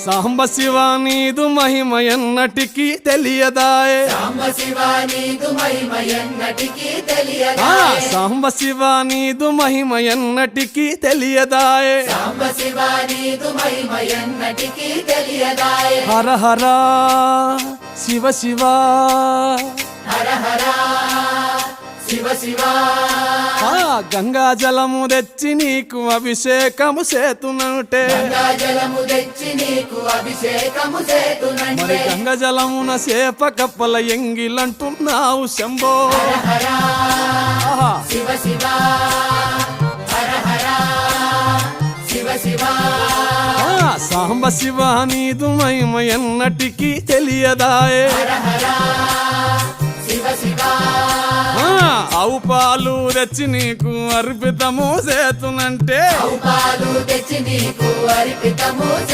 సాంబ శివ నీదు మహిమ ఎన్నటికీ తెలియదాయే సాంబ శివ నీదు మహిమ ఎన్నటికీ తెలియదాయే సాంబ శివ నీదు మహిమ ఎన్నటికీ తెలియదాయే సాంబ శివ నీదు మహిమ ఎన్నటికీ తెలియదాయే హర హర శివ శివ హర హర శివ శివ గంగా జలము తెచ్చి నీకు అభిషేకము చేతునంటే గంగా జలము తెచ్చి నీకు అభిషేకము మరి చేతునంటే గంగ జలమున సేప కప్పల ఎంగిలంటున్నావు శంభో హర ఆహా. శివ శివ హర హర శివ శివ సాంబ శివ నీదు మహిమ ఎన్నటికీ తెలియదాయే హర హర శివ శివ ఆవు పాలు తెచ్చి నీకు అర్పితము చేతునంటే పాలు తెచ్చి నీకు అర్పితము